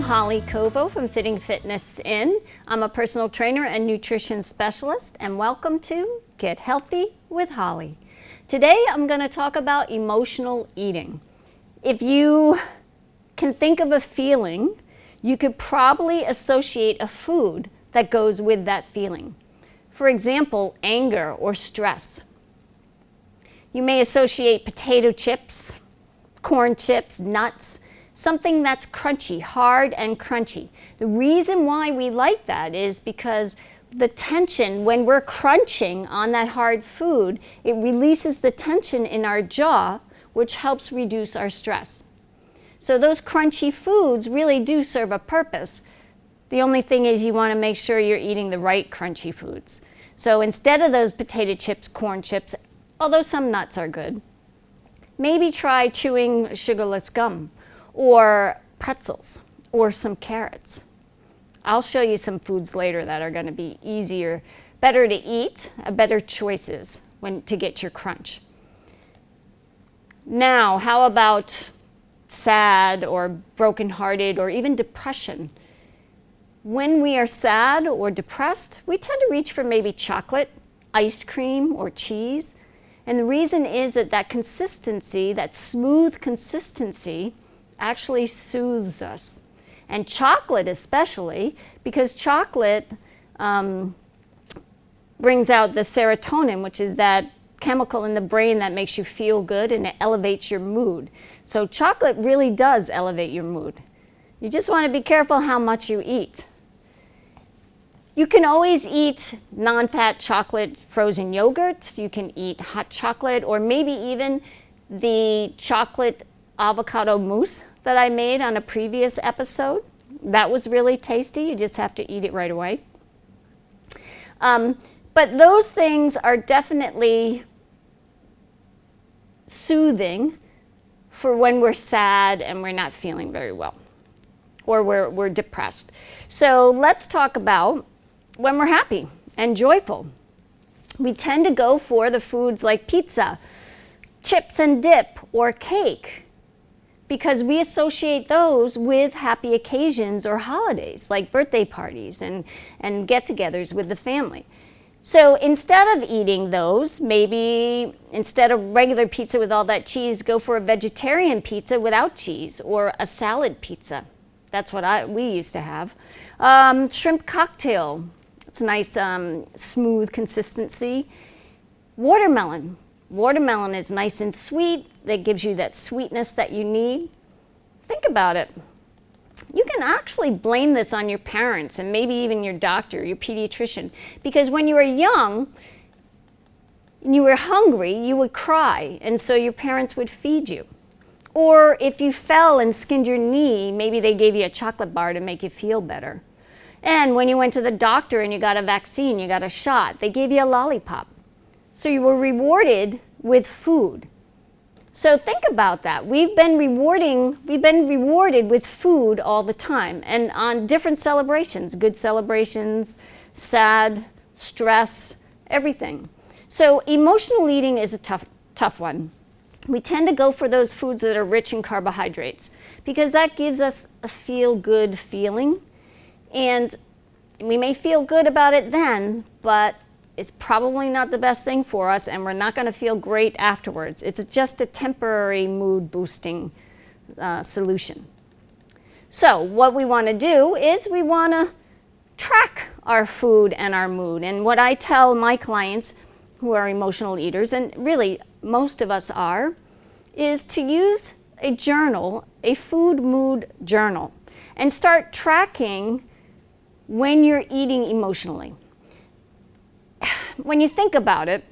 I'm Holly Kovo from Fitting Fitness In. I'm a personal trainer and nutrition specialist, and welcome to Get Healthy with Holly. Today I'm going to talk about emotional eating. If you can think of a feeling, you could probably associate a food that goes with that feeling. For example, anger or stress. You may associate potato chips, corn chips, nuts, something that's crunchy, hard and crunchy. The reason why we like that is because the tension, when we're crunching on that hard food, it releases the tension in our jaw, which helps reduce our stress. So those crunchy foods really do serve a purpose. The only thing is you want to make sure you're eating the right crunchy foods. So instead of those potato chips, corn chips, although some nuts are good, maybe try chewing sugarless gum, or pretzels, or some carrots. I'll show you some foods later that are going to be easier, better to eat, better choices to get your crunch. Now, how about sad or brokenhearted or even depression? When we are sad or depressed, we tend to reach for maybe chocolate, ice cream, or cheese. And the reason is that consistency, that smooth consistency, actually soothes us. And chocolate especially, because chocolate brings out the serotonin, which is that chemical in the brain that makes you feel good and it elevates your mood. So chocolate really does elevate your mood. You just want to be careful how much you eat. You can always eat non-fat chocolate frozen yogurt. You can eat hot chocolate, or maybe even the chocolate avocado mousse that I made on a previous episode. That was really tasty. You just have to eat it right away. But those things are definitely soothing for when we're sad and we're not feeling very well, or we're depressed. So let's talk about when we're happy and joyful. We tend to go for the foods like pizza, chips and dip, or cake, because we associate those with happy occasions or holidays, like birthday parties and get-togethers with the family. So instead of eating those, maybe instead of regular pizza with all that cheese, go for a vegetarian pizza without cheese, or a salad pizza. That's what we used to have. Shrimp cocktail. It's a nice smooth consistency. Watermelon. Watermelon is nice and sweet. That gives you that sweetness that you need. Think about it. You can actually blame this on your parents and maybe even your doctor, your pediatrician, because when you were young and you were hungry, you would cry, and so your parents would feed you. Or if you fell and skinned your knee, maybe they gave you a chocolate bar to make you feel better. And when you went to the doctor and you got a vaccine, you got a shot, they gave you a lollipop. So you were rewarded with food. So think about that. We've been rewarded with food all the time, and on different celebrations, good celebrations, sad, stress, everything. So emotional eating is a tough one. We tend to go for those foods that are rich in carbohydrates because that gives us a feel-good feeling, and we may feel good about it then, but it's probably not the best thing for us, and we're not going to feel great afterwards. It's just a temporary mood-boosting solution. So what we want to do is we want to track our food and our mood. And what I tell my clients who are emotional eaters, and really most of us are, is to use a journal, a food mood journal, and start tracking when you're eating emotionally. When you think about it,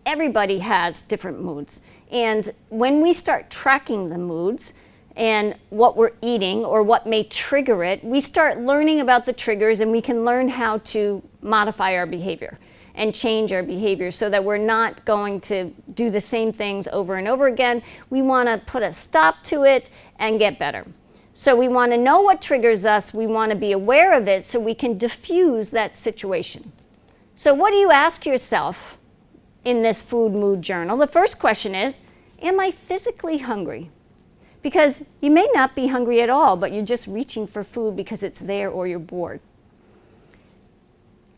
everybody has different moods. And when we start tracking the moods and what we're eating or what may trigger it, we start learning about the triggers, and we can learn how to modify our behavior and change our behavior so that we're not going to do the same things over and over again. We want to put a stop to it and get better. So we want to know what triggers us, we want to be aware of it so we can diffuse that situation. So what do you ask yourself in this food mood journal? The first question is, am I physically hungry? Because you may not be hungry at all, but you're just reaching for food because it's there or you're bored.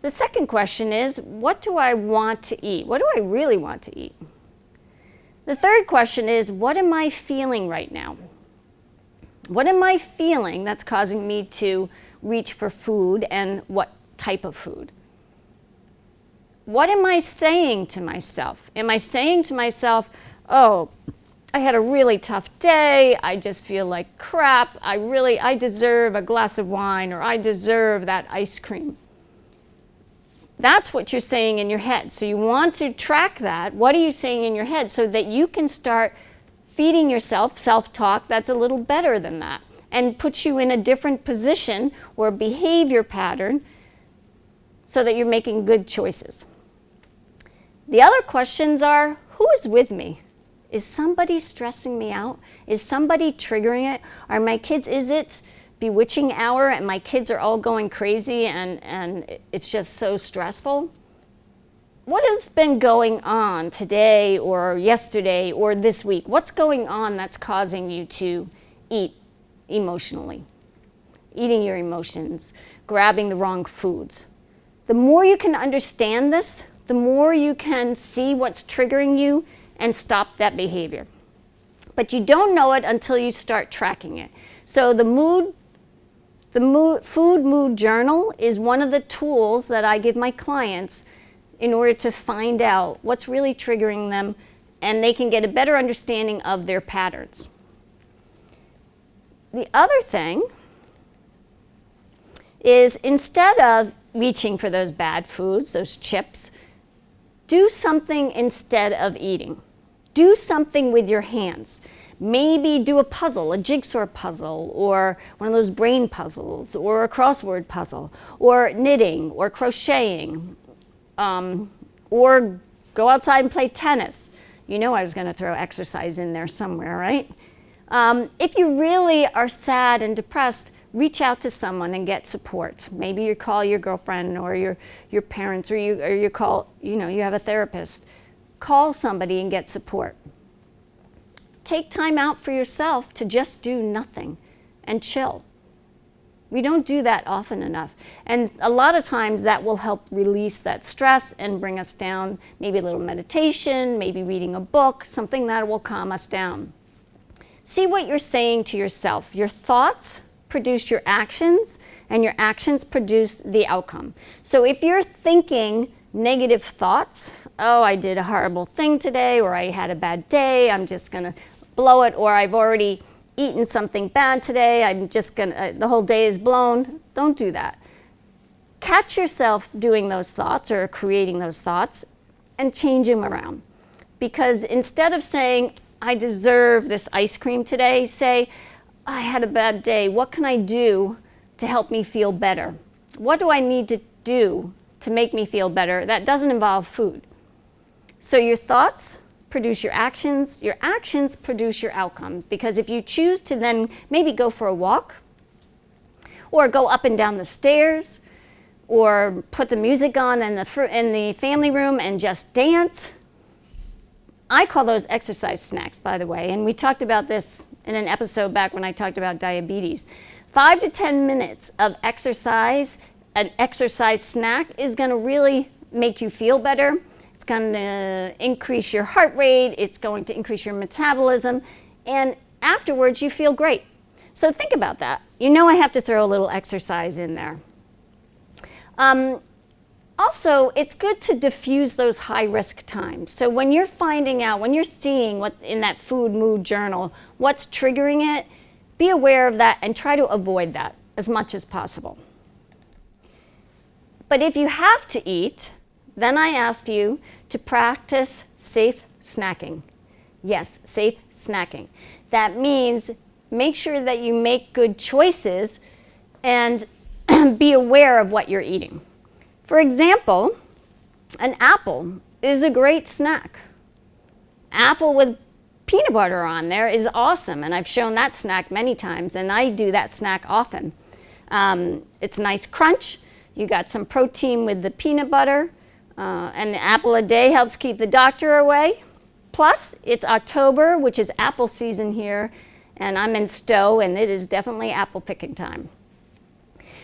The second question is, what do I want to eat? What do I really want to eat? The third question is, what am I feeling right now? What am I feeling that's causing me to reach for food, and what type of food? What am I saying to myself? Am I saying to myself, oh, I had a really tough day, I just feel like crap, I deserve a glass of wine, or I deserve that ice cream? That's what you're saying in your head. So you want to track that. What are you saying in your head so that you can start feeding yourself self-talk that's a little better than that and puts you in a different position or behavior pattern so that you're making good choices. The other questions are, who is with me? Is somebody stressing me out? Is somebody triggering it? Are my kids, is it bewitching hour and my kids are all going crazy and it's just so stressful? What has been going on today or yesterday or this week? What's going on that's causing you to eat emotionally? Eating your emotions, grabbing the wrong foods. The more you can understand this, the more you can see what's triggering you and stop that behavior. But you don't know it until you start tracking it. So the food mood journal is one of the tools that I give my clients in order to find out what's really triggering them, and they can get a better understanding of their patterns. The other thing is, instead of reaching for those bad foods, those chips, do something instead of eating. Do something with your hands. Maybe do a puzzle, a jigsaw puzzle, or one of those brain puzzles, or a crossword puzzle, or knitting, or crocheting, or go outside and play tennis. You know I was going to throw exercise in there somewhere, right? If you really are sad and depressed, reach out to someone and get support. Maybe you call your girlfriend or your parents, or you call, you have a therapist. Call somebody and get support. Take time out for yourself to just do nothing and chill. We don't do that often enough. And a lot of times that will help release that stress and bring us down. Maybe a little meditation, maybe reading a book, something that will calm us down. See what you're saying to yourself. Your thoughts produce your actions, and your actions produce the outcome. So if you're thinking negative thoughts, oh, I did a horrible thing today, or I had a bad day, I'm just gonna blow it, or I've already eaten something bad today, I'm just gonna, the whole day is blown. Don't do that. Catch yourself doing those thoughts or creating those thoughts and change them around. Because instead of saying, I deserve this ice cream today, say, I had a bad day. What can I do to help me feel better? What do I need to do to make me feel better? That doesn't involve food. So your thoughts produce your actions produce your outcomes. Because if you choose to then maybe go for a walk, or go up and down the stairs, or put the music on in the family room and just dance. I call those exercise snacks, by the way, and we talked about this in an episode back when I talked about diabetes. 5 to 10 minutes of exercise, an exercise snack, is going to really make you feel better. It's going to increase your heart rate, it's going to increase your metabolism, and afterwards you feel great. So think about that. You know I have to throw a little exercise in there. Also, it's good to diffuse those high-risk times. So when you're finding out, when you're seeing what in that food mood journal, what's triggering it, be aware of that and try to avoid that as much as possible. But if you have to eat, then I ask you to practice safe snacking. Yes, safe snacking. That means make sure that you make good choices and be aware of what you're eating. For example, an apple is a great snack. Apple with peanut butter on there is awesome, and I've shown that snack many times, and I do that snack often. It's a nice crunch. You got some protein with the peanut butter, and the apple a day helps keep the doctor away. Plus, it's October, which is apple season here, and I'm in Stowe, and it is definitely apple picking time.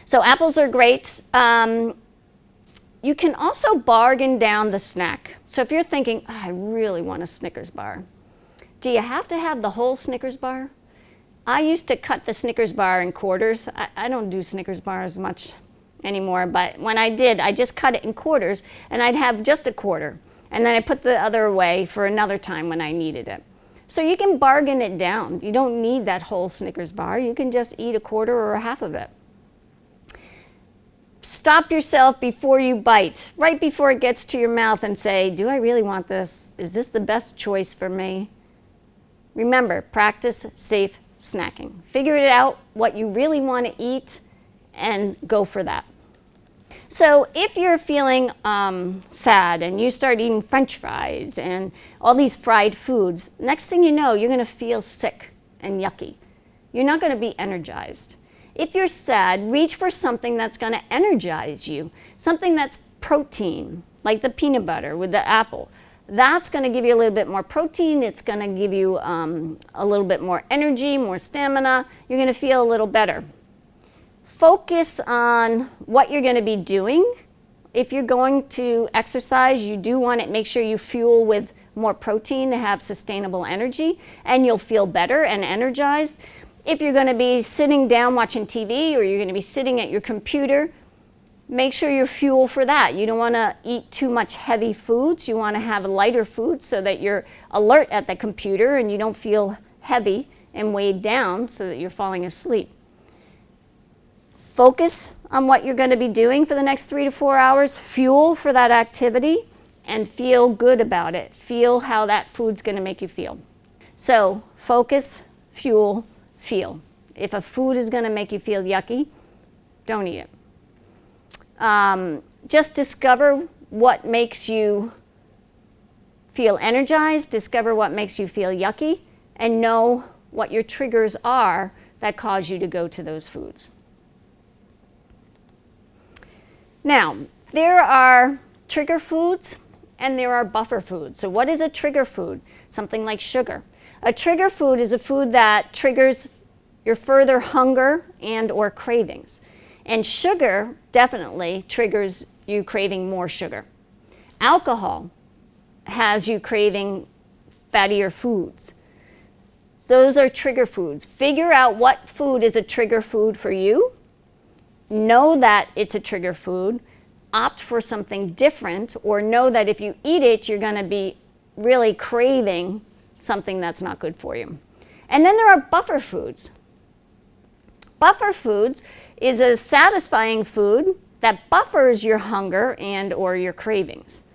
So apples are great. You can also bargain down the snack. So if you're thinking, oh, I really want a Snickers bar, do you have to have the whole Snickers bar? I used to cut the Snickers bar in quarters. I don't do Snickers bars much anymore, but when I did, I just cut it in quarters, and I'd have just a quarter, and then I put the other away for another time when I needed it. So you can bargain it down. You don't need that whole Snickers bar. You can just eat a quarter or a half of it. Stop yourself before you bite, right before it gets to your mouth, and say, do I really want this? Is this the best choice for me? Remember, practice safe snacking. Figure it out what you really want to eat and go for that. So if you're feeling sad and you start eating French fries and all these fried foods, next thing you know, you're going to feel sick and yucky. You're not going to be energized. If you're sad, reach for something that's going to energize you, something that's protein, like the peanut butter with the apple. That's going to give you a little bit more protein. It's going to give you a little bit more energy, more stamina. You're going to feel a little better. Focus on what you're going to be doing. If you're going to exercise, you do want to make sure you fuel with more protein to have sustainable energy, and you'll feel better and energized. If you're going to be sitting down watching TV, or you're going to be sitting at your computer, make sure you're fuel for that. You don't want to eat too much heavy foods. You want to have lighter foods so that you're alert at the computer and you don't feel heavy and weighed down so that you're falling asleep. Focus on what you're going to be doing for the next 3 to 4 hours. Fuel for that activity and feel good about it. Feel how that food's going to make you feel. So focus, fuel, feel. If a food is going to make you feel yucky, don't eat it. Just discover what makes you feel energized, discover what makes you feel yucky, and know what your triggers are that cause you to go to those foods. Now, there are trigger foods and there are buffer foods. So what is a trigger food? Something like sugar. A trigger food is a food that triggers your further hunger and or cravings. And sugar definitely triggers you craving more sugar. Alcohol has you craving fattier foods. Those are trigger foods. Figure out what food is a trigger food for you. Know that it's a trigger food. Opt for something different, or know that if you eat it, you're going to be really craving something that's not good for you. And then there are buffer foods. Buffer foods is a satisfying food that buffers your hunger and or your cravings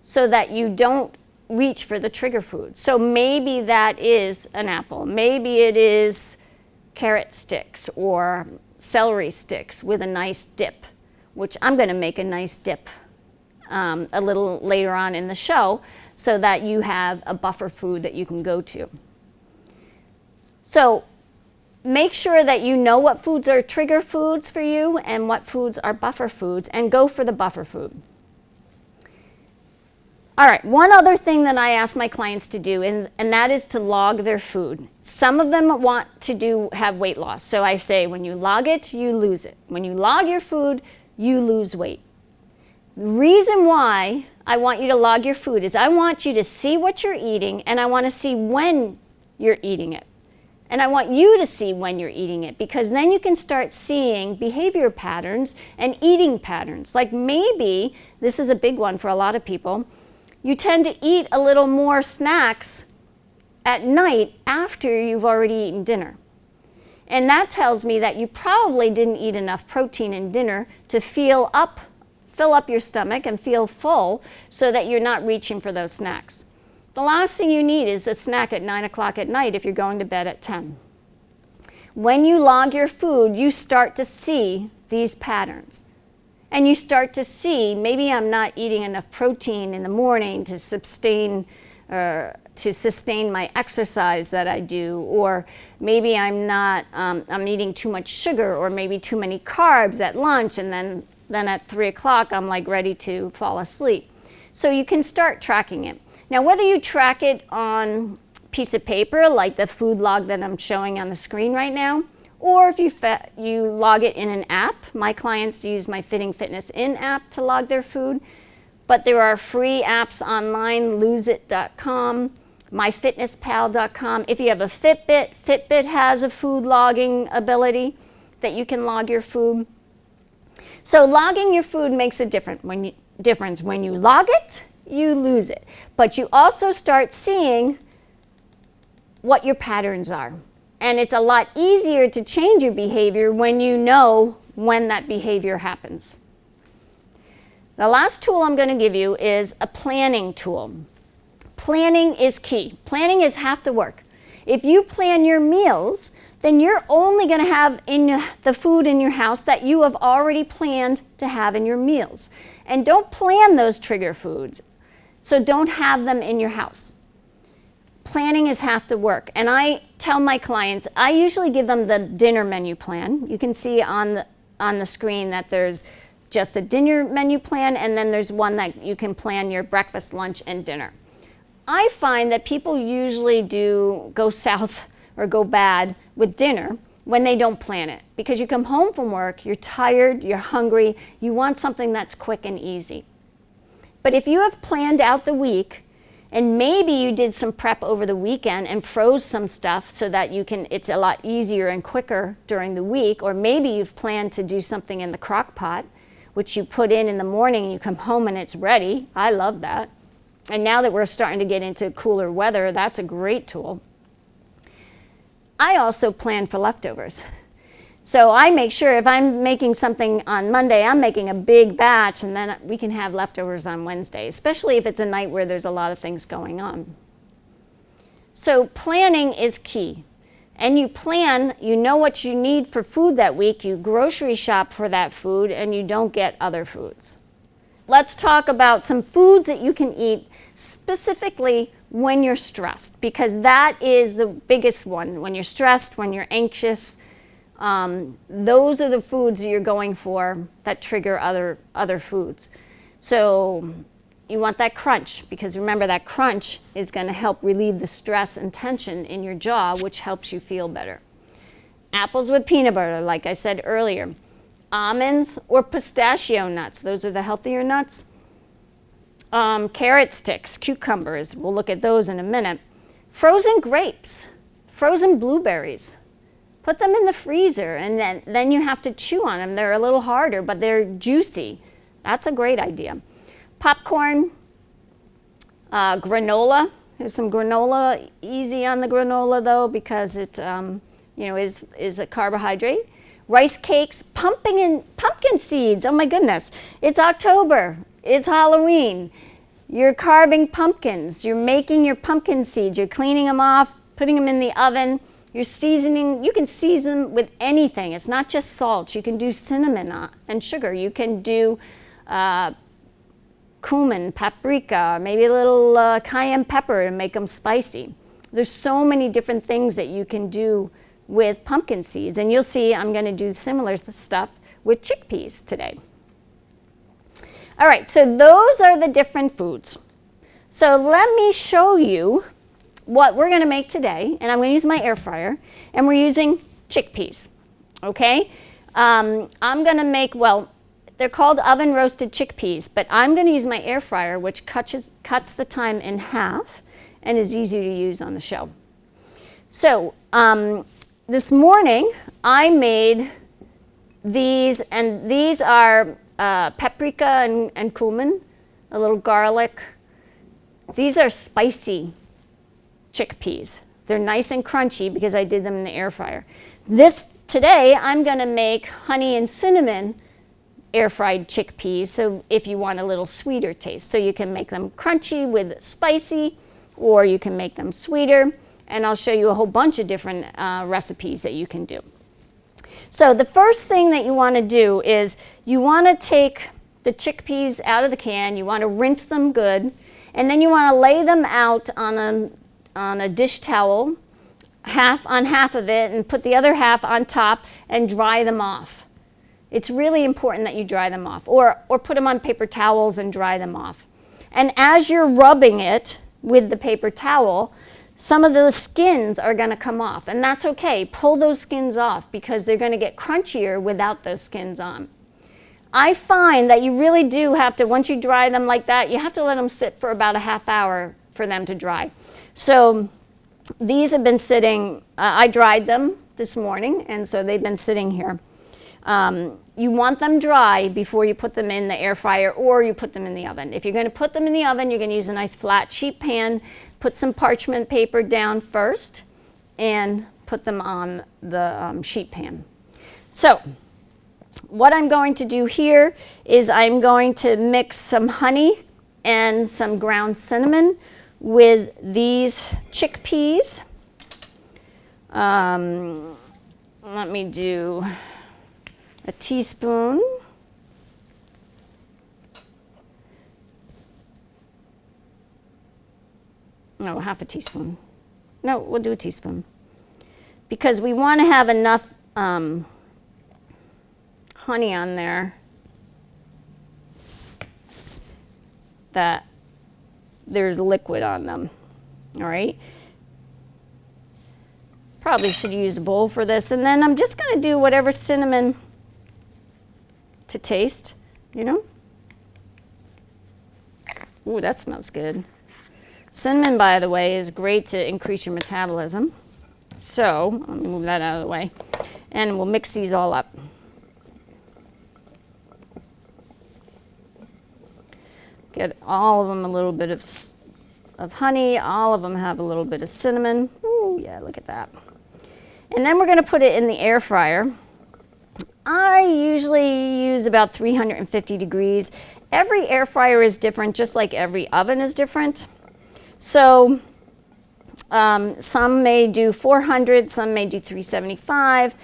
so that you don't reach for the trigger food. So maybe that is an apple. Maybe it is carrot sticks or celery sticks with a nice dip, which I'm going to make a nice dip a little later on in the show so that you have a buffer food that you can go to. So make sure that you know what foods are trigger foods for you and what foods are buffer foods, and go for the buffer food. All right, one other thing that I ask my clients to do, and that is to log their food. Some of them want to have weight loss. So I say, when you log it, you lose it. When you log your food, you lose weight. The reason why I want you to log your food is I want you to see what you're eating, and I want to see when you're eating it. And I want you to see when you're eating it, because then you can start seeing behavior patterns and eating patterns. Like maybe, this is a big one for a lot of people, you tend to eat a little more snacks at night after you've already eaten dinner. And that tells me that you probably didn't eat enough protein in dinner to fill up your stomach and feel full so that you're not reaching for those snacks. The last thing you need is a snack at 9 o'clock at night if you're going to bed at 10. When you log your food, you start to see these patterns. And you start to see, maybe I'm not eating enough protein in the morning to sustain my exercise that I do, or maybe I'm eating too much sugar, or maybe too many carbs at lunch, and then at 3 o'clock I'm like ready to fall asleep. So you can start tracking it. Now, whether you track it on piece of paper, like the food log that I'm showing on the screen right now, or if you log it in an app. My clients use my Fitting Fitness In app to log their food, but there are free apps online, loseit.com, myfitnesspal.com. If you have a Fitbit, Fitbit has a food logging ability that you can log your food. So logging your food makes a difference. When you log it, you lose it. But you also start seeing what your patterns are. And it's a lot easier to change your behavior when you know when that behavior happens. The last tool I'm going to give you is a planning tool. Planning is key. Planning is half the work. If you plan your meals, then you're only going to have the food in your house that you have already planned to have in your meals. And don't plan those trigger foods. So don't have them in your house. Planning is half the work. And I tell my clients, I usually give them the dinner menu plan. You can see on the screen that there's just a dinner menu plan, and then there's one that you can plan your breakfast, lunch, and dinner. I find that people usually do go south or go bad with dinner when they don't plan it, because you come home from work, you're tired, you're hungry, you want something that's quick and easy. But if you have planned out the week, and maybe you did some prep over the weekend and froze some stuff so that it's a lot easier and quicker during the week, or maybe you've planned to do something in the crock pot, which you put in the morning and you come home and it's ready. I love that. And now that we're starting to get into cooler weather, that's a great tool. I also plan for leftovers. So I make sure if I'm making something on Monday, I'm making a big batch, and then we can have leftovers on Wednesday, especially if it's a night where there's a lot of things going on. So planning is key. And you plan, you know what you need for food that week, you grocery shop for that food, and you don't get other foods. Let's talk about some foods that you can eat specifically when you're stressed, because that is the biggest one. When you're stressed, when you're anxious, those are the foods you're going for that trigger other foods. So you want that crunch, because remember that crunch is going to help relieve the stress and tension in your jaw, which helps you feel better. Apples with peanut butter, like I said earlier. Almonds or pistachio nuts, those are the healthier nuts. Carrot sticks, cucumbers, we'll look at those in a minute. Frozen grapes, frozen blueberries. Put them in the freezer, and then you have to chew on them. They're a little harder, but they're juicy. That's a great idea. Popcorn, granola. There's some granola, easy on the granola though, because it is a carbohydrate. Rice cakes, pumpkin seeds. Oh my goodness, it's October, it's Halloween. You're carving pumpkins, you're making your pumpkin seeds, you're cleaning them off, putting them in the oven. You're seasoning, you can season them with anything. It's not just salt. You can do cinnamon and sugar. You can do cumin, paprika, maybe a little cayenne pepper and make them spicy. There's so many different things that you can do with pumpkin seeds. And you'll see I'm going to do similar stuff with chickpeas today. All right, so those are the different foods. So let me show you what we're going to make today, and I'm going to use my air fryer, and we're using chickpeas, okay? I'm going to make, well, they're called oven roasted chickpeas, but I'm going to use my air fryer, which cuts the time in half and is easy to use on the show. So this morning I made these, and these are paprika and cumin, a little garlic. These are spicy chickpeas. They're nice and crunchy because I did them in the air fryer. Today I'm going to make honey and cinnamon air fried chickpeas, so if you want a little sweeter taste. So you can make them crunchy with spicy, or you can make them sweeter, and I'll show you a whole bunch of different recipes that you can do. So the first thing that you want to do is you want to take the chickpeas out of the can, you want to rinse them good, and then you want to lay them out on a dish towel, half of it, and put the other half on top and dry them off. It's really important that you dry them off, or put them on paper towels and dry them off. And as you're rubbing it with the paper towel, some of the skins are going to come off, and that's okay. Pull those skins off because they're going to get crunchier without those skins on. I find that you really do have to, once you dry them like that, you have to let them sit for about a half hour for them to dry. So these have been sitting, I dried them this morning, and so they've been sitting here. You want them dry before you put them in the air fryer or you put them in the oven. If you're going to put them in the oven, you're going to use a nice flat sheet pan, put some parchment paper down first, and put them on the sheet pan. So what I'm going to do here is I'm going to mix some honey and some ground cinnamon with these chickpeas. Let me do a teaspoon. No, half a teaspoon. No, we'll do a teaspoon. Because we want to have enough honey on there that there's liquid on them. All right. Probably should use a bowl for this. And then I'm just going to do whatever cinnamon to taste, you know. Ooh, that smells good. Cinnamon, by the way, is great to increase your metabolism. So let me move that out of the way. And we'll mix these all up. Get all of them a little bit of honey. All of them have a little bit of cinnamon. Ooh, yeah, look at that. And then we're going to put it in the air fryer. I usually use about 350 degrees. Every air fryer is different, just like every oven is different. So some may do 400, some may do 375.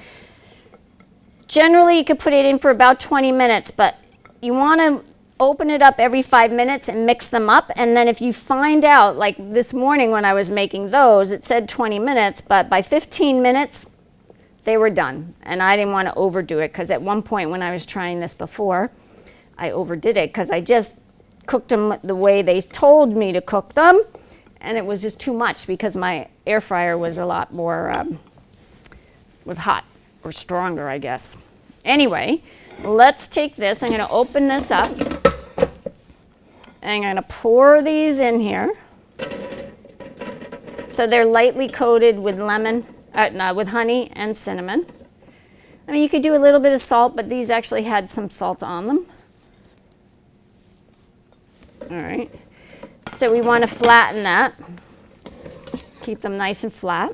Generally, you could put it in for about 20 minutes, but you want to open it up every 5 minutes and mix them up. And then if you find out, like this morning when I was making those, it said 20 minutes, but by 15 minutes, they were done. And I didn't want to overdo it because at one point when I was trying this before, I overdid it because I just cooked them the way they told me to cook them. And it was just too much because my air fryer was a lot more, was hot or stronger, I guess. Anyway, let's take this. I'm going to open this up. And I'm going to pour these in here. So they're lightly coated with with honey and cinnamon. I mean, you could do a little bit of salt, but these actually had some salt on them. All right. So we want to flatten that. Keep them nice and flat.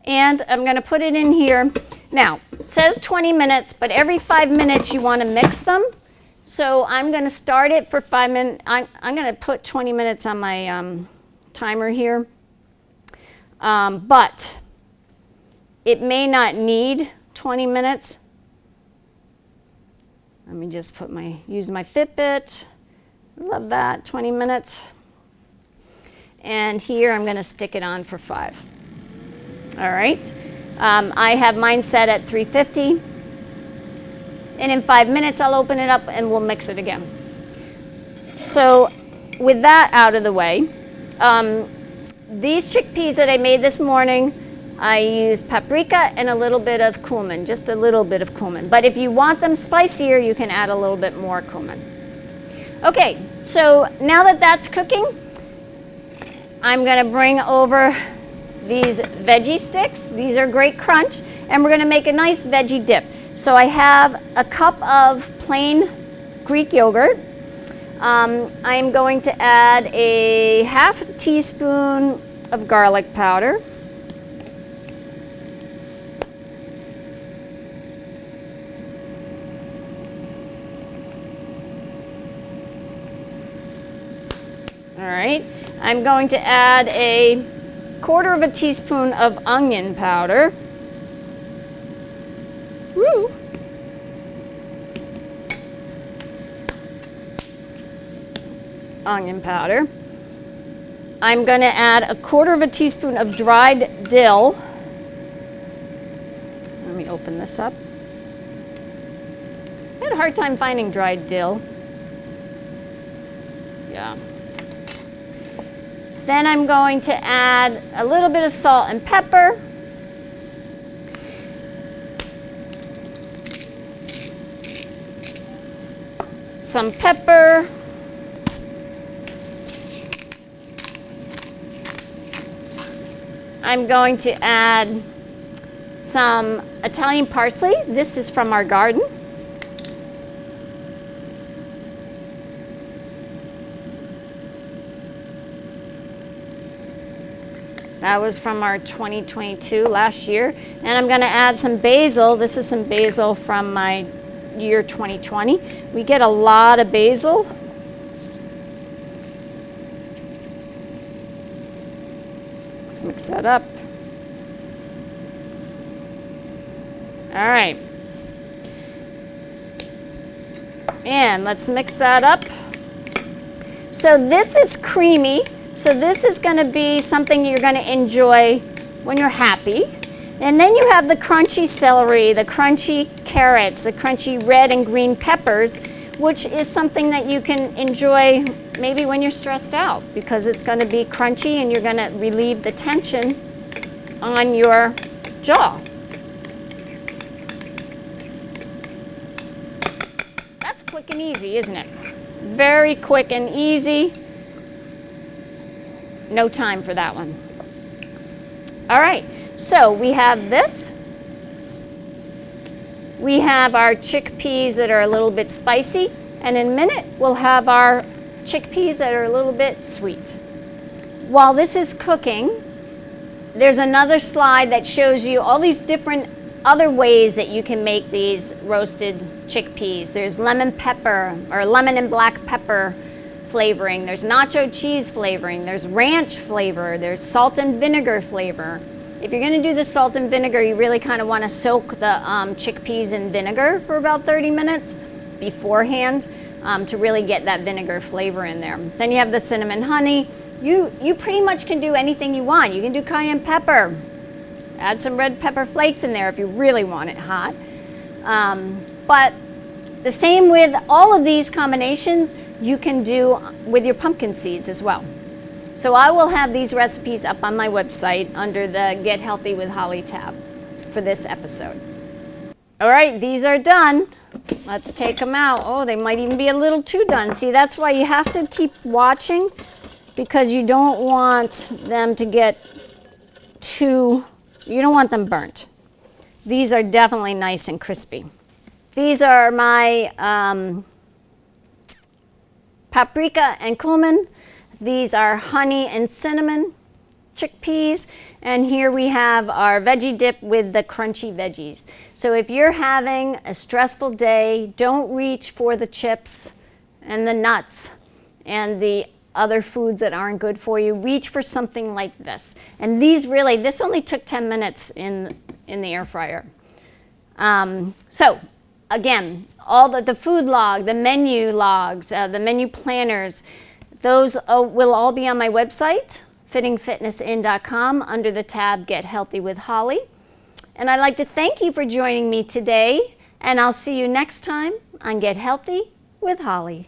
And I'm going to put it in here. Now, it says 20 minutes, but every 5 minutes you want to mix them. So I'm going to start it for 5 minutes. I'm going to put 20 minutes on my timer here. But it may not need 20 minutes. Let me just use my Fitbit. Love that, 20 minutes. And here I'm going to stick it on for 5. All right. I have mine set at 350. And in 5 minutes, I'll open it up and we'll mix it again. So with that out of the way, these chickpeas that I made this morning, I used paprika and a little bit of cumin, just a little bit of cumin. But if you want them spicier, you can add a little bit more cumin. Okay, so now that that's cooking, I'm going to bring over these veggie sticks. These are great crunch, and we're going to make a nice veggie dip. So I have a cup of plain Greek yogurt. I'm going to add a half a teaspoon of garlic powder. All right, I'm going to add a quarter of a teaspoon of onion powder. Woo. Onion powder. I'm going to add a quarter of a teaspoon of dried dill. Let me open this up. I had a hard time finding dried dill. Yeah. Then I'm going to add a little bit of salt and pepper. Some pepper. I'm going to add some Italian parsley. This is from our garden. That was from our 2022 last year. And I'm going to add some basil. This is some basil from my year 2020. We get a lot of basil. Let's mix that up. All right. And let's mix that up. So this is creamy. So this is going to be something you're going to enjoy when you're happy. And then you have the crunchy celery, the crunchy carrots, the crunchy red and green peppers, which is something that you can enjoy maybe when you're stressed out, because it's going to be crunchy and you're going to relieve the tension on your jaw. That's quick and easy, isn't it? Very quick and easy. No time for that one. All right, so we have this. We have our chickpeas that are a little bit spicy, and in a minute we'll have our chickpeas that are a little bit sweet. While this is cooking, there's another slide that shows you all these different other ways that you can make these roasted chickpeas. There's lemon pepper or lemon and black pepper flavoring, there's nacho cheese flavoring, there's ranch flavor, there's salt and vinegar flavor. If you're going to do the salt and vinegar, you really kind of want to soak the chickpeas in vinegar for about 30 minutes beforehand to really get that vinegar flavor in there. Then you have the cinnamon honey. You pretty much can do anything you want. You can do cayenne pepper. Add some red pepper flakes in there if you really want it hot. But the same with all of these combinations you can do with your pumpkin seeds as well. So I will have these recipes up on my website under the Get Healthy with Holly tab for this episode. All right, these are done. Let's take them out. Oh, they might even be a little too done. See, that's why you have to keep watching, because you don't want them to get too, you don't want them burnt. These are definitely nice and crispy. These are my paprika and cumin. These are honey and cinnamon chickpeas. And here we have our veggie dip with the crunchy veggies. So if you're having a stressful day, don't reach for the chips and the nuts and the other foods that aren't good for you. Reach for something like this. And these really, this only took 10 minutes in the air fryer. So again, all the food log, the menu logs, the menu planners, those will all be on my website, fittingfitnessin.com, under the tab Get Healthy with Holly. And I'd like to thank you for joining me today, and I'll see you next time on Get Healthy with Holly.